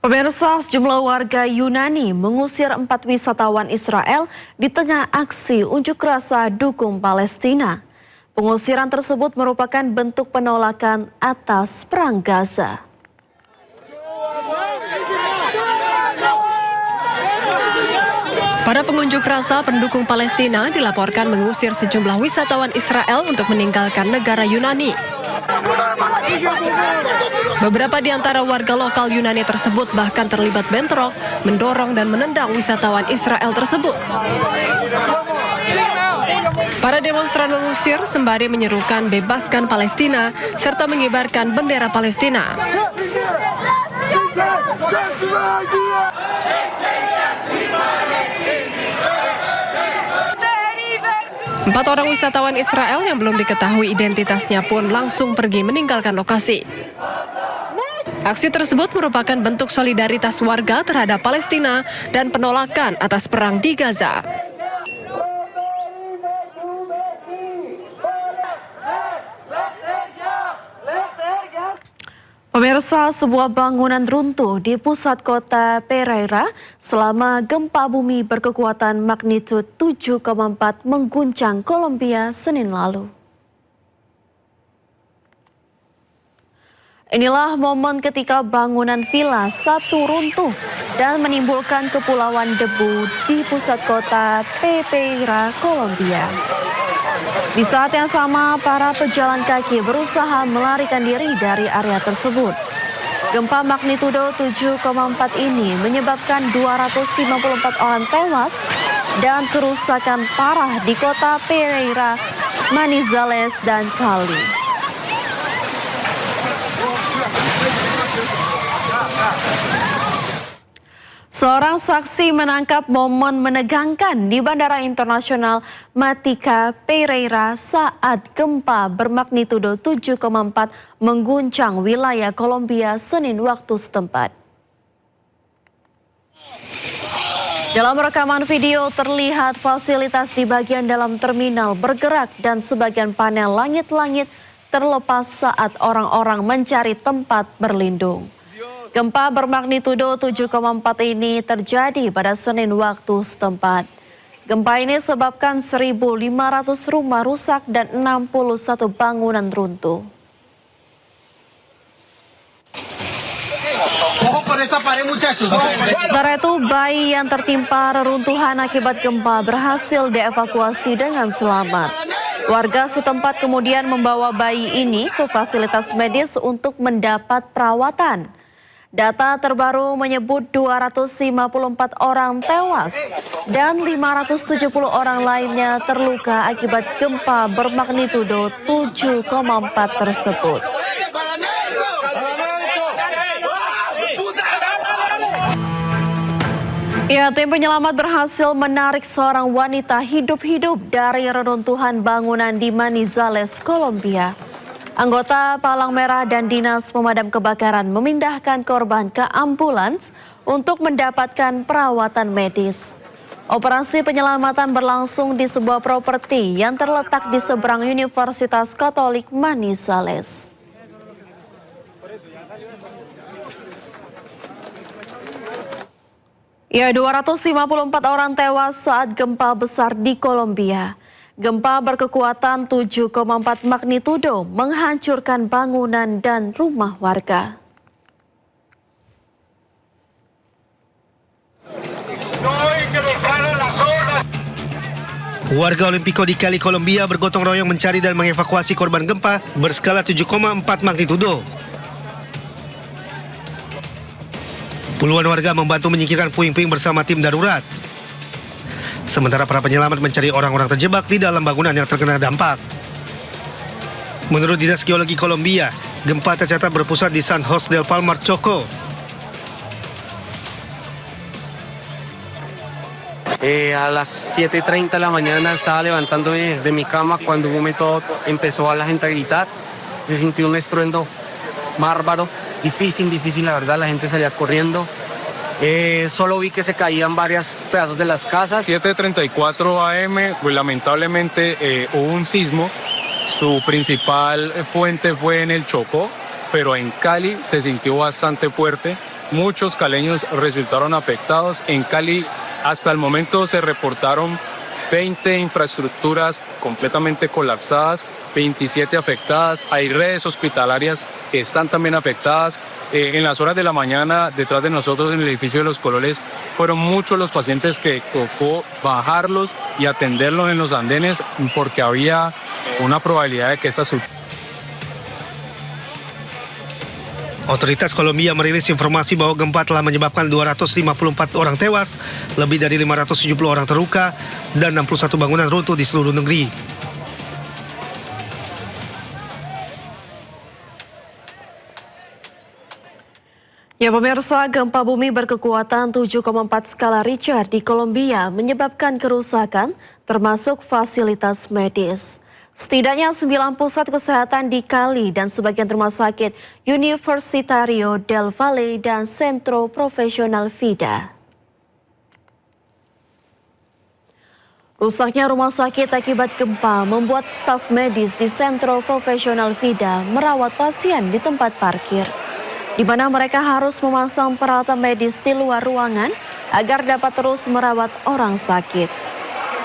Pemirsa, sejumlah warga Yunani mengusir 4 wisatawan Israel di tengah aksi unjuk rasa dukung Palestina. Pengusiran tersebut merupakan bentuk penolakan atas perang Gaza. Para pengunjuk rasa pendukung Palestina dilaporkan mengusir sejumlah wisatawan Israel untuk meninggalkan negara Yunani. Beberapa di antara warga lokal Yunani tersebut bahkan terlibat bentrok, mendorong dan menendang wisatawan Israel tersebut. Para demonstran mengusir sembari menyerukan bebaskan Palestina serta mengibarkan bendera Palestina. Empat orang wisatawan Israel yang belum diketahui identitasnya pun langsung pergi meninggalkan lokasi. Aksi tersebut merupakan bentuk solidaritas warga terhadap Palestina dan penolakan atas perang di Gaza. Pemirsa, sebuah bangunan runtuh di pusat kota Pereira selama gempa bumi berkekuatan magnitudo 7,4 mengguncang Kolombia Senin lalu. Inilah momen ketika bangunan villa 1 runtuh dan menimbulkan kepulauan debu di pusat kota Pereira, Kolombia. Di saat yang sama, para pejalan kaki berusaha melarikan diri dari area tersebut. Gempa magnitudo 7,4 ini menyebabkan 254 orang tewas dan kerusakan parah di kota Pereira, Manizales, dan Cali. Seorang saksi menangkap momen menegangkan di Bandara Internasional Matica Pereira saat gempa bermagnitudo 7,4 mengguncang wilayah Kolombia Senin waktu setempat. Dalam rekaman video terlihat fasilitas di bagian dalam terminal bergerak dan sebagian panel langit-langit terlepas saat orang-orang mencari tempat berlindung. Gempa bermagnitudo 7,4 ini terjadi pada Senin waktu setempat. Gempa ini sebabkan 1.500 rumah rusak dan 61 bangunan runtuh. Sementara itu, bayi yang tertimpa reruntuhan akibat gempa berhasil dievakuasi dengan selamat. Warga setempat kemudian membawa bayi ini ke fasilitas medis untuk mendapat perawatan. Data terbaru menyebut 254 orang tewas dan 570 orang lainnya terluka akibat gempa bermagnitudo 7,4 tersebut. Ya, tim penyelamat berhasil menarik seorang wanita hidup-hidup dari reruntuhan bangunan di Manizales, Kolombia. Anggota Palang Merah dan Dinas Pemadam Kebakaran memindahkan korban ke ambulans untuk mendapatkan perawatan medis. Operasi penyelamatan berlangsung di sebuah properti yang terletak di seberang Universitas Katolik Manizales. Ya, 254 orang tewas saat gempa besar di Kolombia. Gempa berkekuatan 7,4 magnitudo menghancurkan bangunan dan rumah warga. Warga Olimpico di Cali, Kolombia bergotong royong mencari dan mengevakuasi korban gempa berskala 7,4 magnitudo. Puluhan warga membantu menyingkirkan puing-puing bersama tim darurat. Sementara para penyelamat mencari orang-orang terjebak di dalam bangunan yang terkena dampak. Menurut Dinas Geologi Kolombia, gempa tercatat berpusat di San José del Palmar, Chocó. A las 7:30 de la mañana estaba levantándome de mi cama cuando un momento empezó a la gente a gritar. Se sintió un estruendo bárbaro, difícil la verdad, la gente salía corriendo. Solo vi que se caían varios pedazos de las casas. 7:34 AM, pues lamentablemente hubo un sismo. Su principal fuente fue en el Chocó, pero en Cali se sintió bastante fuerte. muchos caleños resultaron afectados. En Cali hasta el momento se reportaron 20 infraestructuras completamente colapsadas, 27 afectadas. Hay redes hospitalarias que están también afectadas. En las horas de la mañana, detrás de nosotros en el edificio de Los Colores, fueron muchos los pacientes que tocó bajarlos y atenderlos en los andenes porque había una probabilidad de que esta Otoritas Kolombia merilis informasi bahwa gempa telah menyebabkan 254 orang tewas, lebih dari 570 orang terluka, dan 61 bangunan runtuh di seluruh negeri. Ya pemirsa, gempa bumi berkekuatan 7,4 skala Richter di Kolombia menyebabkan kerusakan termasuk fasilitas medis. Setidaknya 9 pusat kesehatan di Cali dan sebagian rumah sakit Universitario del Valle dan Centro Profesional Vida. Rusaknya rumah sakit akibat gempa membuat staf medis di Centro Profesional Vida merawat pasien di tempat parkir, di mana mereka harus memasang peralatan medis di luar ruangan agar dapat terus merawat orang sakit.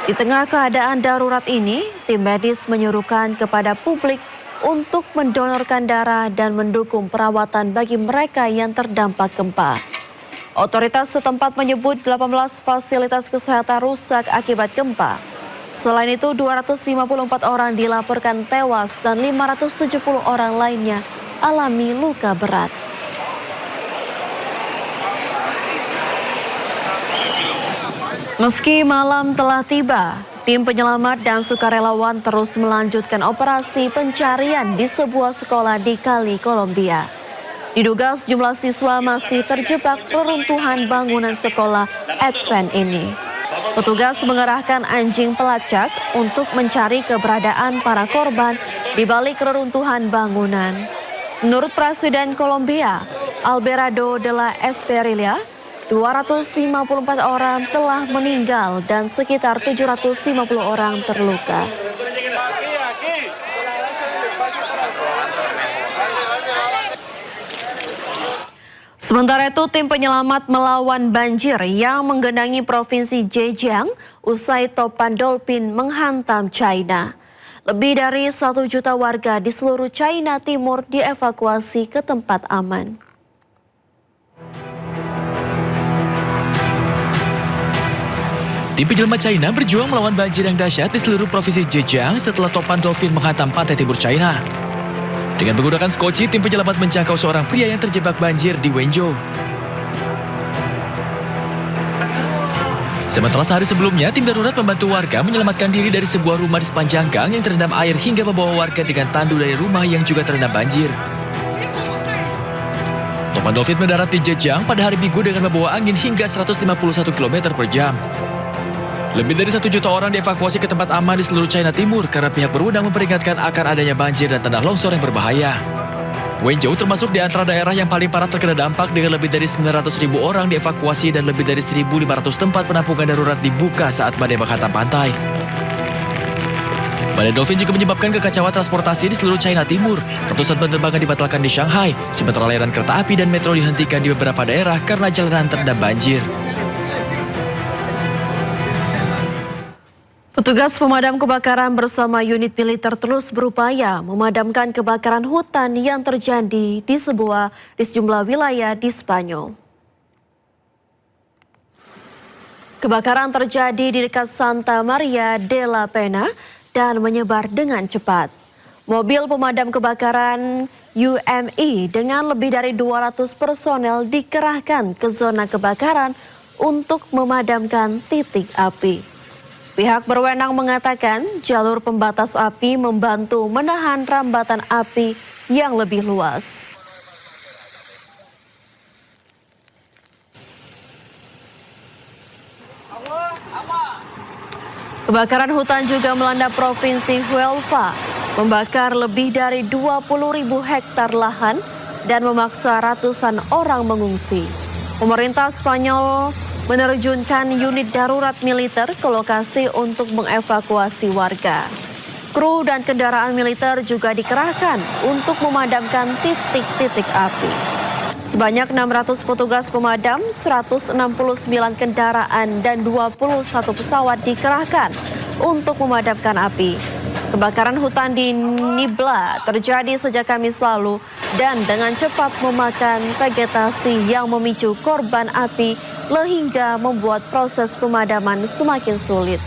Di tengah keadaan darurat ini, tim medis menyuruhkan kepada publik untuk mendonorkan darah dan mendukung perawatan bagi mereka yang terdampak gempa. Otoritas setempat menyebut 18 fasilitas kesehatan rusak akibat gempa. Selain itu, 254 orang dilaporkan tewas dan 570 orang lainnya alami luka berat. Meski malam telah tiba, tim penyelamat dan sukarelawan terus melanjutkan operasi pencarian di sebuah sekolah di Cali, Kolombia. Diduga sejumlah siswa masih terjebak reruntuhan bangunan sekolah Advent ini. Petugas mengerahkan anjing pelacak untuk mencari keberadaan para korban di balik reruntuhan bangunan. Menurut Presiden Kolombia, Alberto de la Espriella, 254 orang telah meninggal dan sekitar 750 orang terluka. Sementara itu, tim penyelamat melawan banjir yang menggenangi Provinsi Zhejiang usai topan dolphin menghantam China. Lebih dari 1 juta warga di seluruh China Timur dievakuasi ke tempat aman. Tim penyelamat China berjuang melawan banjir yang dahsyat di seluruh provinsi Zhejiang setelah topan dolphin menghantam pantai timur China. Dengan menggunakan skoci, tim penyelamat menjangkau seorang pria yang terjebak banjir di Wenzhou. Sementara sehari sebelumnya, tim darurat membantu warga menyelamatkan diri dari sebuah rumah di sepanjang gang yang terendam air hingga membawa warga dengan tandu dari rumah yang juga terendam banjir. Topan dolphin mendarat di Zhejiang pada hari Minggu dengan membawa angin hingga 151 km per jam. Lebih dari 1 juta orang dievakuasi ke tempat aman di seluruh China Timur karena pihak berwenang memperingatkan akan adanya banjir dan tanah longsor yang berbahaya. Wenzhou termasuk di antara daerah yang paling parah terkena dampak dengan lebih dari 900.000 orang dievakuasi dan lebih dari 1.500 tempat penampungan darurat dibuka saat badai menghantam pantai. Badai dolphin juga menyebabkan kekacauan transportasi di seluruh China Timur. Ratusan penerbangan dibatalkan di Shanghai, sementara layanan kereta api dan metro dihentikan di beberapa daerah karena jalanan terendam banjir. Petugas pemadam kebakaran bersama unit militer terus berupaya memadamkan kebakaran hutan yang terjadi di sejumlah wilayah di Spanyol. Kebakaran terjadi di dekat Santa Maria de la Pena dan menyebar dengan cepat. Mobil pemadam kebakaran UMI dengan lebih dari 200 personel dikerahkan ke zona kebakaran untuk memadamkan titik api. Pihak berwenang mengatakan jalur pembatas api membantu menahan rambatan api yang lebih luas. Kebakaran hutan juga melanda Provinsi Huelva, membakar lebih dari 20.000 hektar lahan dan memaksa ratusan orang mengungsi. Pemerintah Spanyol menerjunkan unit darurat militer ke lokasi untuk mengevakuasi warga. Kru dan kendaraan militer juga dikerahkan untuk memadamkan titik-titik api. Sebanyak 600 petugas pemadam, 169 kendaraan, dan 21 pesawat dikerahkan untuk memadamkan api. Kebakaran hutan di Nibla terjadi sejak Kamis lalu dan dengan cepat memakan vegetasi yang memicu korban api hingga membuat proses pemadaman semakin sulit.